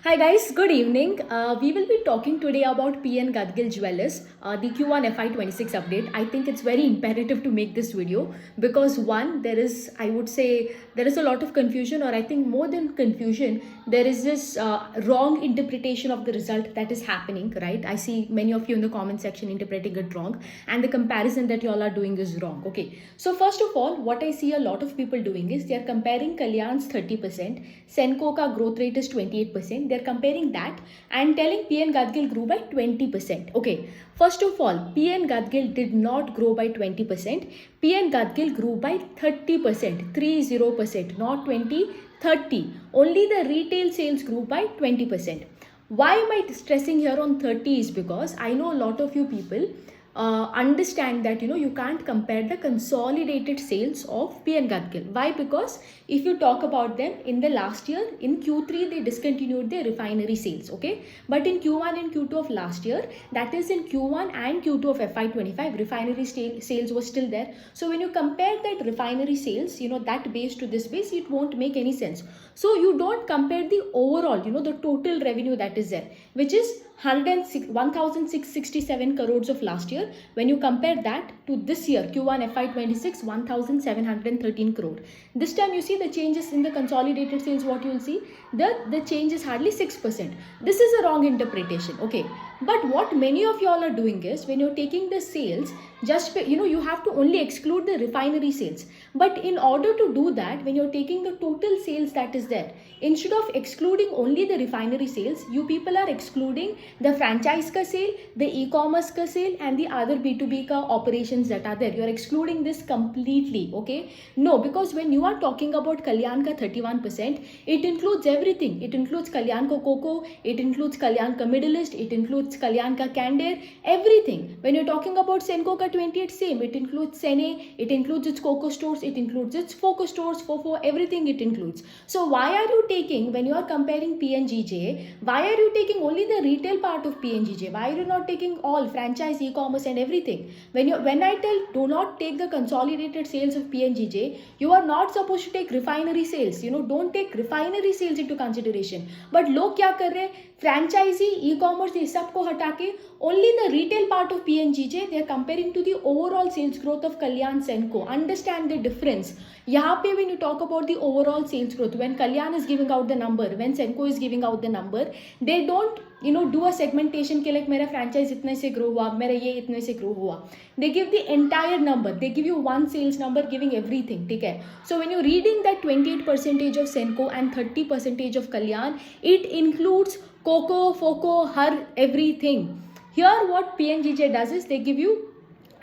Hi guys, good evening. We will be talking today about PN Gadgil Jewelers, the Q1FY26 update. I think it's very imperative to make this video because one, I would say, there is a lot of confusion, or I think more than confusion, there is this wrong interpretation of the result that is happening, right? I see many of you in the comment section interpreting it wrong, and the comparison that you all are doing is wrong. Okay, so first of all, what I see a lot of people doing is they are comparing Kalyan's 30%, Senko ka growth rate is 28%. They're comparing that and telling PN Gadgil grew by 20%. Okay, first of all, PN Gadgil did not grow by 20%. PN Gadgil grew by 30%, 30%, not 20, 30. Only the retail sales grew by 20%. Why am I stressing here on 30 is because I know a lot of you people understand that you can't compare the consolidated sales of PN Gadgil. Why? Because if you talk about them in the last year, in Q3 they discontinued their refinery sales, okay, but in Q1 and Q2 of last year, that is in Q1 and Q2 of FY25, refinery sales was still there. So when you compare that refinery sales, that base to this base, it won't make any sense. So you don't compare the overall, the total revenue that is there, which is 1,667 crores of last year. When you compare that to this year, Q1 FY26, 1,713 crore. This time you see the changes in the consolidated sales, what you will see, the change is hardly 6%. This is a wrong interpretation, okay. But what many of y'all are doing is, when you're taking the sales, just you have to only exclude the refinery sales. But in order to do that, when you're taking the total sales that is there, instead of excluding only the refinery sales, you people are excluding the franchise ka sale, the e-commerce ka sale, and the other B2B ka operations that are there. You're excluding this completely, okay? No, because when you are talking about Kalyan ka 31%, it includes everything. It includes Kalyan ka Coco, it includes Kalyan ka Middle East, it includes Kalyan ka Candere, everything. When you're talking about Senko ka 28, same. It includes Sene, it includes its Coco stores, it includes its Foco stores, Fofo, everything it includes. So why are you taking, when you are comparing PNGJ, why are you taking only the retail part of PNGJ? Why are you not taking all franchise, e-commerce and everything? When I tell do not take the consolidated sales of PNGJ, you are not supposed to take refinery sales. Don't take refinery sales into consideration. But log kya kar rahe? Franchisee, e-commerce, ये सब को हटा के only the retail part of PNGJ they are comparing to the overall sales growth of Kalyan Senko. Understand the difference. यहाँ पे when you talk about the overall sales growth, when Kalyan is giving out the number, when Senko is giving out the number, they don't do a segmentation के like मेरा franchise इतने से grow हुआ, मेरा ये इतने से grow हुआ. They give the entire number. They give you one sales number giving everything. ठीक है. So when you're reading that 28% of Senko and 30% of Kalyan, it includes Coco, Foco, Har, everything. Here what PNGJ does is they give you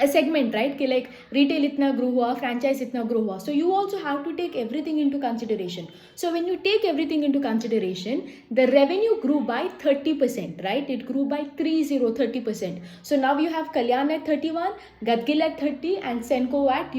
a segment, right? Ki like retail itna grew hua, franchise itna grew hua. So you also have to take everything into consideration. So when you take everything into consideration, the revenue grew by 30%, right? It grew by 30%. So now you have Kalyan at 31, Gadgil at 30, and Senko at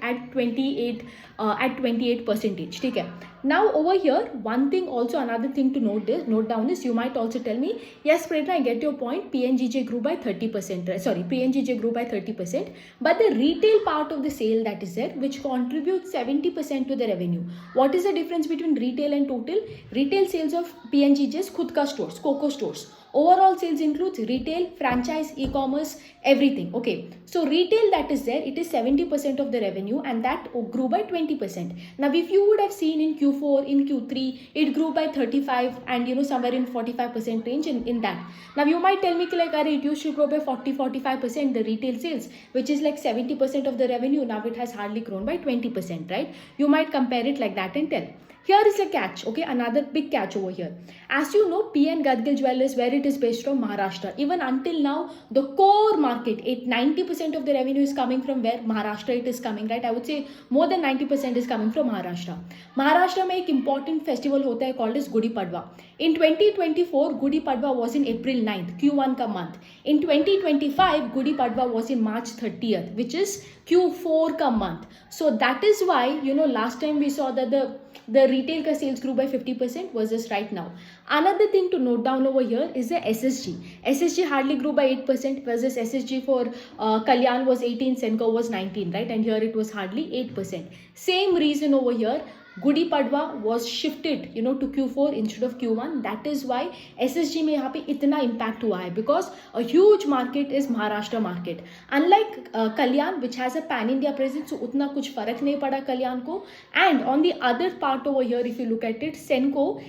at 28 percentage. Okay. Now over here, one thing also, another thing to note down is, you might also tell me, yes Prerna, I get your point, PNGJ grew by 30%, sorry, PNGJ grew by 30%, but the retail part of the sale that is there, which contributes 70% to the revenue. What is the difference between retail and total? Retail sales of PNGJ's khud ka stores, Coco stores. Overall sales includes retail, franchise, e-commerce, everything. Okay, so retail that is there, it is 70% of the revenue, and that grew by 20%. Now if you would have seen in Q4, in Q3, it grew by 35 and somewhere in 45% range in that. Now you might tell me like, it used to grow by 40-45% the retail sales, which is like 70% of the revenue. Now it has hardly grown by 20%, right? You might compare it like that and tell. Here is a catch, okay, another big catch over here. As you know, PN Gadgil Jewelers, where it is based from Maharashtra. Even until now, the core market, 90% of the revenue is coming from where? Maharashtra it is coming, right? I would say more than 90% is coming from Maharashtra. Maharashtra mein ek important festival hota hai called as Gudi Padwa. In 2024, Gudi Padwa was in April 9th, Q1 ka month. In 2025, Gudi Padwa was in March 30th, which is Q4 ka month. So that is why, last time we saw that the retail ka sales grew by 50% versus right now. Another thing to note down over here is the SSG. SSG hardly grew by 8% versus SSG for Kalyan was 18, Senko was 19, right? And here it was hardly 8%. Same reason over here. Gudi Padwa was shifted to Q4 instead of Q1. That is why SSG में यहाँ पे इतना impact हुआ है, because a huge market is Maharashtra market. Unlike Kalyan which has a pan India presence, so उतना कुछ फर्क नहीं पड़ा Kalyan को. And on the other part over here, if you look at it, Senko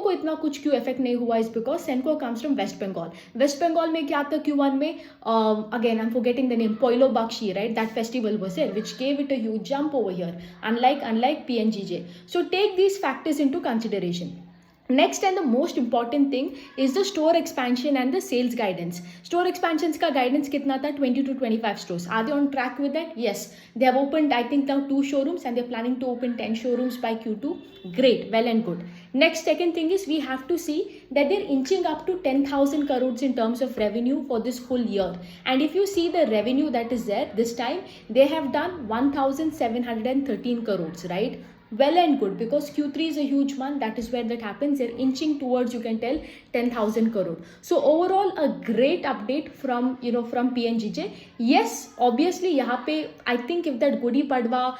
को इतना कुछ क्यों effect नहीं हुआ is because Senko comes from West Bengal. West Bengal में क्या था Q1 में, again I'm forgetting the name, Poilo Bakshi, right? That festival was there which gave it a huge jump over here, unlike PNGJ. So take these factors into consideration. Next and the most important thing is the store expansion and the sales guidance. Store expansions का guidance कितना था? 20 to 25 stores. Are they on track with that? Yes. They have opened, I think now 2 showrooms and they're planning to open 10 showrooms by Q2. Great, well and good. Next, second thing is we have to see that they're inching up to 10,000 crores in terms of revenue for this full year. And if you see the revenue that is there, this time they have done 1,713 crores, right? Well and good, because Q3 is a huge month. That is where that happens. They're inching towards, you can tell, 10,000 crore. So overall a great update from from PNGJ. Yes, obviously यहाँ पे I think if that Gudi Padwa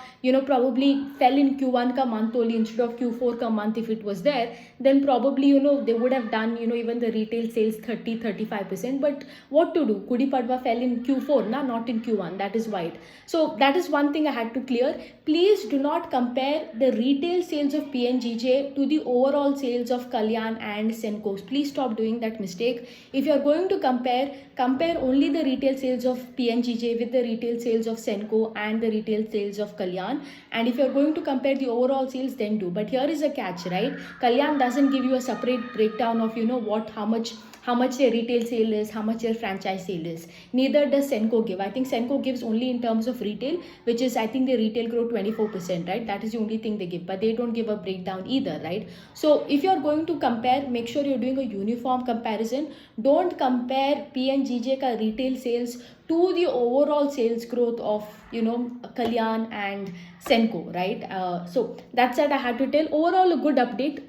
probably fell in Q1 का month only instead of Q4 का month, if it was there, then probably they would have done even the retail sales 30-35%. But what to do? Gudi Padwa fell in Q4, not in Q1. That is why. So that is one thing I had to clear. Please do not compare the retail sales of PNGJ to the overall sales of Kalyan and Senko. Please stop doing that mistake. If you are going to compare only the retail sales of PNGJ with the retail sales of Senko and the retail sales of Kalyan. And if you are going to compare the overall sales, then do. But here is a catch, right? Kalyan doesn't give you a separate breakdown of how much their retail sale is, how much their franchise sale is. Neither does Senko give. I think Senko gives only in terms of retail, which is, I think, the retail grow 24%, right? That is the only thing they give, but they don't give a breakdown either, right? So if you're going to compare, make sure you're doing a uniform comparison. Don't compare PNGJ ka retail sales to the overall sales growth of Kalyan and Senko, right? So that's that I had to tell. Overall a good update.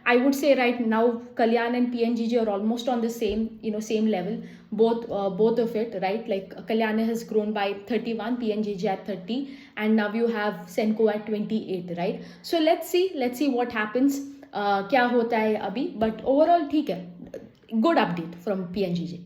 I would say right now Kalyan and PNGJ are almost on the same level, both of it, right? Like Kalyan has grown by 31, PNGJ at 30, and now you have Senko at 28, right? So let's see what happens, क्या होता है अभी, but overall ठीक है, good update from PNGJ.